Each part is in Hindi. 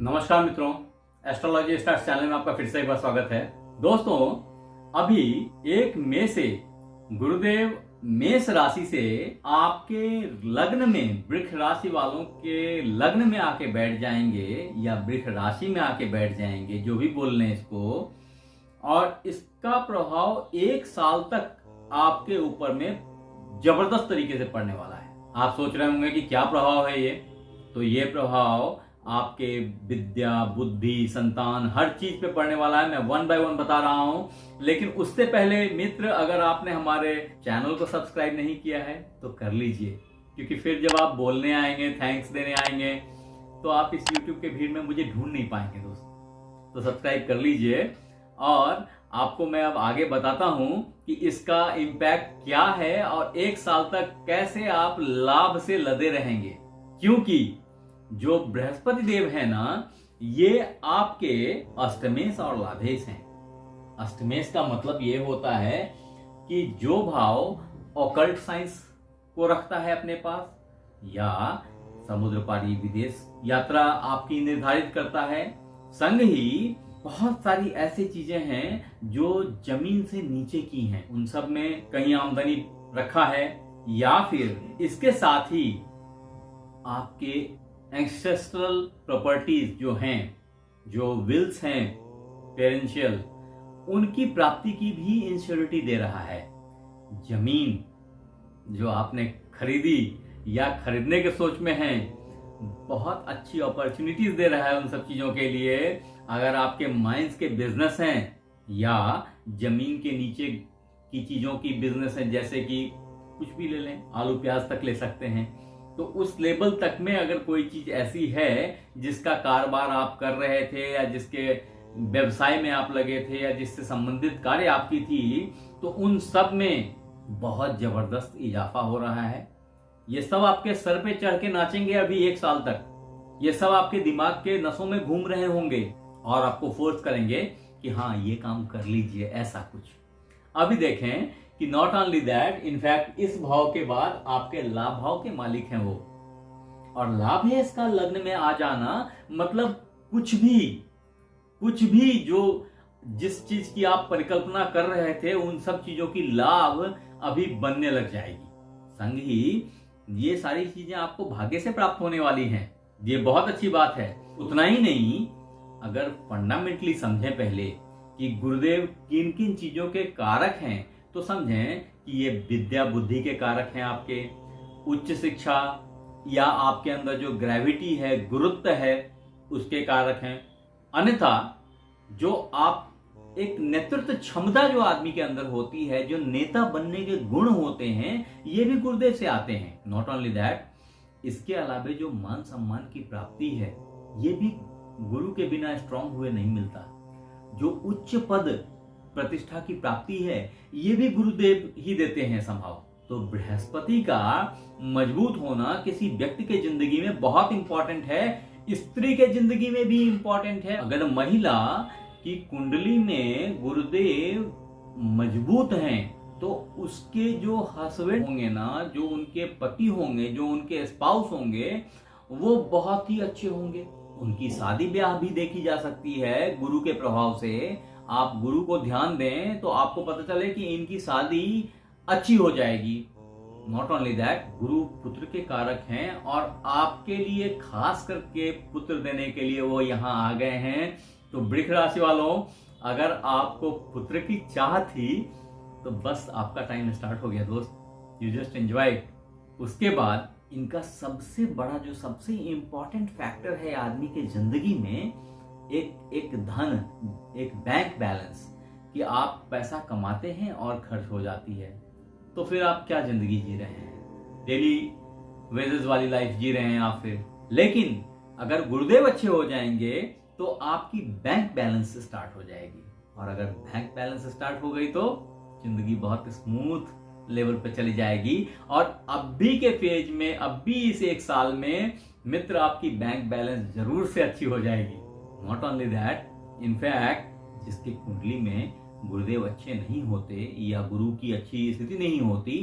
नमस्कार मित्रों, एस्ट्रोलॉजी स्टार्स चैनल में आपका फिर से एक बार स्वागत है। दोस्तों, अभी 1 मई से गुरुदेव मेष राशि से आपके लग्न में, वृक्ष राशि वालों के लग्न में आके बैठ जाएंगे या वृक्ष राशि में आके बैठ जाएंगे, जो भी बोल रहे हैं इसको। और इसका प्रभाव 1 साल तक आपके ऊपर में जबरदस्त तरीके से पड़ने वाला है। आप सोच रहे होंगे कि क्या प्रभाव है ये। तो ये प्रभाव आपके विद्या, बुद्धि, संतान, हर चीज पे पड़ने वाला है। मैं 1 बाय 1 बता रहा हूं। लेकिन उससे पहले मित्र, अगर आपने हमारे चैनल को सब्सक्राइब नहीं किया है तो कर लीजिए, क्योंकि फिर जब आप बोलने आएंगे, थैंक्स देने आएंगे, तो आप इस YouTube के भीड़ में मुझे ढूंढ नहीं पाएंगे दोस्त। तो सब्सक्राइब कर लीजिए। और आपको मैं अब आगे बताता हूं कि इसका इम्पैक्ट क्या है और 1 साल तक कैसे आप लाभ से लदे रहेंगे। क्योंकि जो बृहस्पति देव है ना, ये आपके अष्टमेश और लाभेश हैं। अष्टमेश का मतलब ये होता है कि जो भाव ऑकल्ट साइंस को रखता है अपने पास, या समुद्र पारी विदेश यात्रा आपकी निर्धारित करता है। संग ही बहुत सारी ऐसी चीजें हैं जो जमीन से नीचे की हैं, उन सब में कहीं आमदनी रखा है। या फिर इसके साथ ही आपके एंसेस्ट्रल प्रॉपर्टीज जो हैं, जो विल्स हैं पेरेंशियल, उनकी प्राप्ति की भी इंश्योरिटी दे रहा है। जमीन जो आपने खरीदी या खरीदने के सोच में हैं, बहुत अच्छी अपॉर्चुनिटीज दे रहा है उन सब चीजों के लिए। अगर आपके माइंस के बिजनेस हैं या जमीन के नीचे की चीजों की बिजनेस है, जैसे कि कुछ भी ले लें, आलू प्याज तक ले सकते हैं, तो उस लेवल तक में अगर कोई चीज ऐसी है जिसका कारोबार आप कर रहे थे या जिसके व्यवसाय में आप लगे थे या जिससे संबंधित कार्य आपकी थी, तो उन सब में बहुत जबरदस्त इजाफा हो रहा है। ये सब आपके सर पे चढ़ के नाचेंगे अभी 1 साल तक। ये सब आपके दिमाग के नसों में घूम रहे होंगे और आपको फोर्स करेंगे कि हाँ, ये काम कर लीजिए, ऐसा कुछ। अभी देखें कि नॉट ओनली दैट, इनफैक्ट इस भाव के बाद आपके लाभ भाव के मालिक हैं वो। और लाभ है इसका लग्न में आ जाना, मतलब कुछ भी जो जिस चीज की आप परिकल्पना कर रहे थे, उन सब चीजों की लाभ अभी बनने लग जाएगी। संग ही ये सारी चीजें आपको भाग्य से प्राप्त होने वाली हैं। ये बहुत अच्छी बात है। उतना ही नहीं, अगर फंडामेंटली समझें पहले कि गुरुदेव किन किन चीजों के कारक हैं, तो समझें कि ये विद्या बुद्धि के कारक हैं, आपके उच्च शिक्षा या आपके अंदर जो ग्रेविटी है, गुरुत्व है, उसके कारक हैं। अन्यथा जो आप एक नेतृत्व क्षमता जो आदमी के अंदर होती है, जो नेता बनने के गुण होते हैं, ये भी गुरुदेव से आते हैं। नॉट ओनली दैट, इसके अलावा जो मान सम्मान की प्राप्ति है, ये भी गुरु के बिना स्ट्रांग हुए नहीं मिलता। जो उच्च पद प्रतिष्ठा की प्राप्ति है, ये भी गुरुदेव ही देते हैं संभव। तो बृहस्पति का मजबूत होना किसी व्यक्ति के जिंदगी में बहुत इंपॉर्टेंट है, स्त्री के जिंदगी में भी इंपॉर्टेंट है। अगर महिला की कुंडली में गुरुदेव मजबूत हैं, तो उसके जो हस्बैंड होंगे ना, जो उनके पति होंगे, जो उनके स्पाउस होंगे, वो बहुत ही अच्छे होंगे। उनकी शादी ब्याह भी देखी जा सकती है गुरु के प्रभाव से। आप गुरु को ध्यान दें तो आपको पता चले कि इनकी शादी अच्छी हो जाएगी। नॉट ओनली दैट, गुरु पुत्र के कारक हैं और आपके लिए खास करके पुत्र देने के लिए वो यहाँ आ गए हैं। तो वृक्ष राशि वालों, अगर आपको पुत्र की चाह थी तो बस आपका टाइम स्टार्ट हो गया दोस्त। You just enjoy it. उसके बाद इनका सबसे बड़ा, जो सबसे इंपॉर्टेंट फैक्टर है आदमी के जिंदगी में, एक धन, एक बैंक बैलेंस, कि आप पैसा कमाते हैं और खर्च हो जाती है। तो फिर आप क्या जिंदगी जी रहे हैं? डेली वेजेस वाली लाइफ जी रहे हैं आप फिर। लेकिन अगर गुरुदेव अच्छे हो जाएंगे तो आपकी बैंक बैलेंस स्टार्ट हो जाएगी। और अगर बैंक बैलेंस स्टार्ट हो गई तो जिंदगी बहुत स्मूथ लेवल पे चली जाएगी। और अभी के फेज में, अभी इस 1 साल में मित्र, आपकी बैंक बैलेंस जरूर से अच्छी हो जाएगी। नॉट ओनली दैट, इनफैक्ट जिसकी कुंडली में गुरुदेव अच्छे नहीं होते या गुरु की अच्छी स्थिति नहीं होती,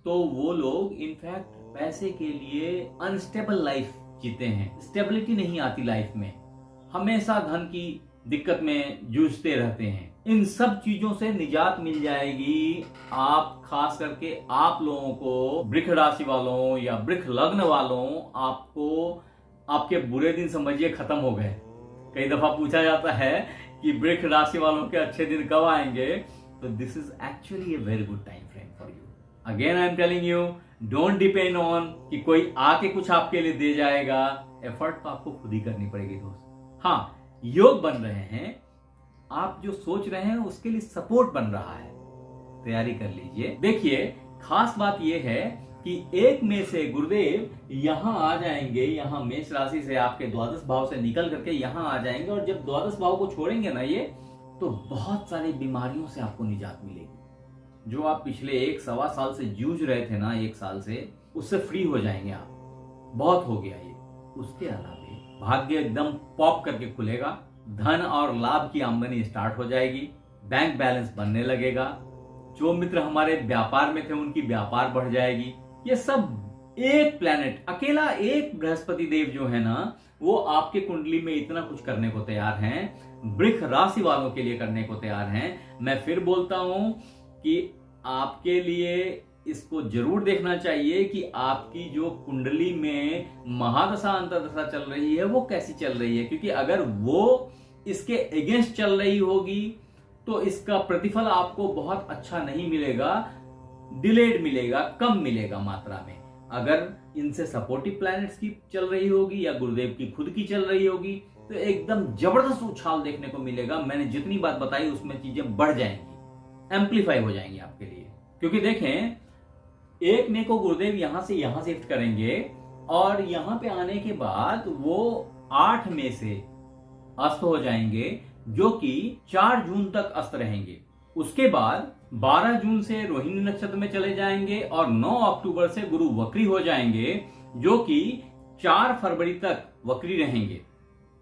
तो वो लोग इनफैक्ट पैसे के लिए अनस्टेबल लाइफ जीते हैं। स्टेबिलिटी नहीं आती लाइफ में। हमेशा धन की दिक्कत में जूझते रहते हैं। इन सब चीजों से निजात मिल जाएगी। आप खास करके आप लोगों को, वृष राशि वालों या वृष लग्न वालों, आपको आपके बुरे दिन समझिए खत्म हो गए। कई दफा पूछा जाता है कि वृष राशि वालों के अच्छे दिन कब आएंगे, तो this is actually a very good time frame for you. Again I am telling you, don't depend on कि कोई आके कुछ आपके लिए दे जाएगा। एफर्ट तो आपको खुद ही करनी पड़ेगी दोस्त। हाँ, योग बन रहे हैं, आप जो सोच रहे हैं उसके लिए सपोर्ट बन रहा है, तैयारी कर लीजिए। देखिए, खास बात यह है कि 1 मई से गुरुदेव यहां आ जाएंगे, यहां मेष राशि से आपके द्वादश भाव से निकल करके यहां आ जाएंगे, और जब द्वादश भाव को छोड़ेंगे ना ये, तो बहुत सारी बीमारियों से आपको निजात मिलेगी। जो आप पिछले 1-1.25 साल से जूझ रहे थे ना, 1 साल से, उससे फ्री हो जाएंगे आप। बहुत हो गया ये। उसके अलावा भाग्य एकदम पॉप करके खुलेगा, धन और लाभ की आमदनी स्टार्ट हो जाएगी, बैंक बैलेंस बनने लगेगा, जो मित्र हमारे व्यापार में थे उनकी व्यापार बढ़ जाएगी। ये सब एक प्लैनेट, अकेला एक बृहस्पति देव जो है ना, वो आपके कुंडली में इतना कुछ करने को तैयार हैं, वृष राशि वालों के लिए करने को तैयार हैं। मैं फिर बोलता हूं कि आपके लिए इसको जरूर देखना चाहिए कि आपकी जो कुंडली में महादशा अंतर्दशा चल रही है वो कैसी चल रही है, क्योंकि अगर वो इसके अगेंस्ट चल रही होगी तो इसका प्रतिफल आपको बहुत अच्छा नहीं मिलेगा, डिलेड मिलेगा, कम मिलेगा मात्रा में। अगर इनसे सपोर्टिव प्लैनेट्स की चल रही होगी या गुरुदेव की खुद की चल रही होगी तो एकदम जबरदस्त उछाल देखने को मिलेगा। मैंने जितनी बात बताई उसमें चीजें बढ़ जाएंगी, एम्पलीफाई हो जाएंगी आपके लिए। क्योंकि देखें, 1 मई को गुरुदेव यहां से शिफ्ट करेंगे और यहां पे आने के बाद वो 8 मई से अस्त हो जाएंगे, जो कि 4 जून तक अस्त रहेंगे। उसके बाद 12 जून से रोहिणी नक्षत्र में चले जाएंगे और 9 अक्टूबर से गुरु वक्री हो जाएंगे, जो कि 4 फरवरी तक वक्री रहेंगे।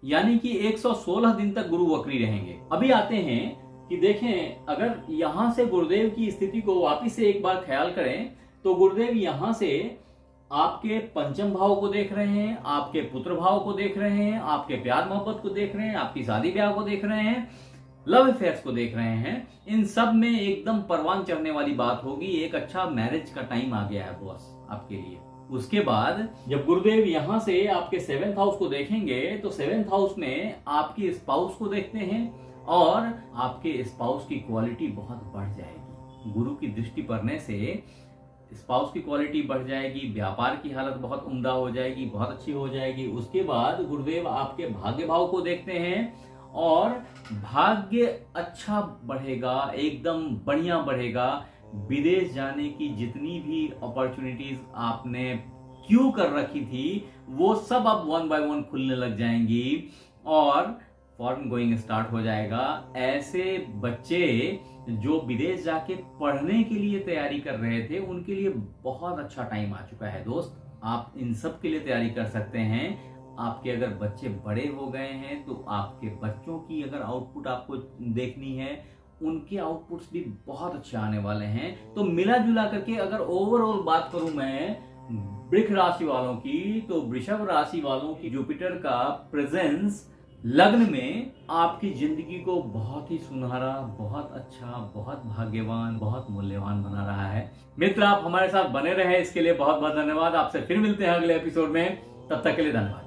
यानी कि 116 दिन तक गुरु वक्री रहेंगे। अभी आते हैं कि देखें, अगर यहां से गुरुदेव की स्थिति को वापिस से एक बार ख्याल करें तो गुरुदेव यहां से आपके पंचम भाव को देख रहे हैं, आपके पुत्र भाव को देख रहे हैं, आपके प्यार मोहब्बत को देख रहे हैं, आपकी शादी ब्याह को देख रहे हैं, लव अफेयर्स को देख रहे हैं। इन सब में एकदम परवान चढ़ने वाली बात होगी। एक अच्छा मैरिज का टाइम आ गया है बॉस आपके लिए। उसके बाद जब गुरुदेव यहां से आपके 7th हाउस को देखेंगे तो 7th हाउस में आपकी स्पाउस को देखते हैं और आपके स्पाउस की क्वालिटी बहुत बढ़ जाएगी। गुरु की दृष्टि पड़ने से स्पाउस की क्वालिटी बढ़ जाएगी, व्यापार की हालत बहुत उम्दा हो जाएगी, बहुत अच्छी हो जाएगी। उसके बाद गुरुदेव आपके भाग्य भाव को देखते हैं और भाग्य अच्छा बढ़ेगा, एकदम बढ़िया बढ़ेगा। विदेश जाने की जितनी भी अपॉर्चुनिटीज आपने क्यों कर रखी थी वो सब अब 1 by 1 खुलने लग जाएंगी और फॉरेन गोइंग स्टार्ट हो जाएगा। ऐसे बच्चे जो विदेश जाके पढ़ने के लिए तैयारी कर रहे थे उनके लिए बहुत अच्छा टाइम आ चुका है दोस्त। आप इन सब के लिए तैयारी कर सकते हैं। आपके अगर बच्चे बड़े हो गए हैं तो आपके बच्चों की अगर आउटपुट आपको देखनी है, उनके आउटपुट्स भी बहुत अच्छे आने वाले हैं। तो मिला जुला करके अगर ओवरऑल बात करूं मैं वृष राशि वालों की, तो वृषभ राशि वालों की जुपिटर का प्रेजेंस लग्न में आपकी जिंदगी को बहुत ही सुनहरा, बहुत अच्छा, बहुत भाग्यवान, बहुत मूल्यवान बना रहा है। मित्र, आप हमारे साथ बने रहे इसके लिए बहुत बहुत धन्यवाद। आपसे फिर मिलते हैं अगले एपिसोड में, तब तक के लिए धन्यवाद।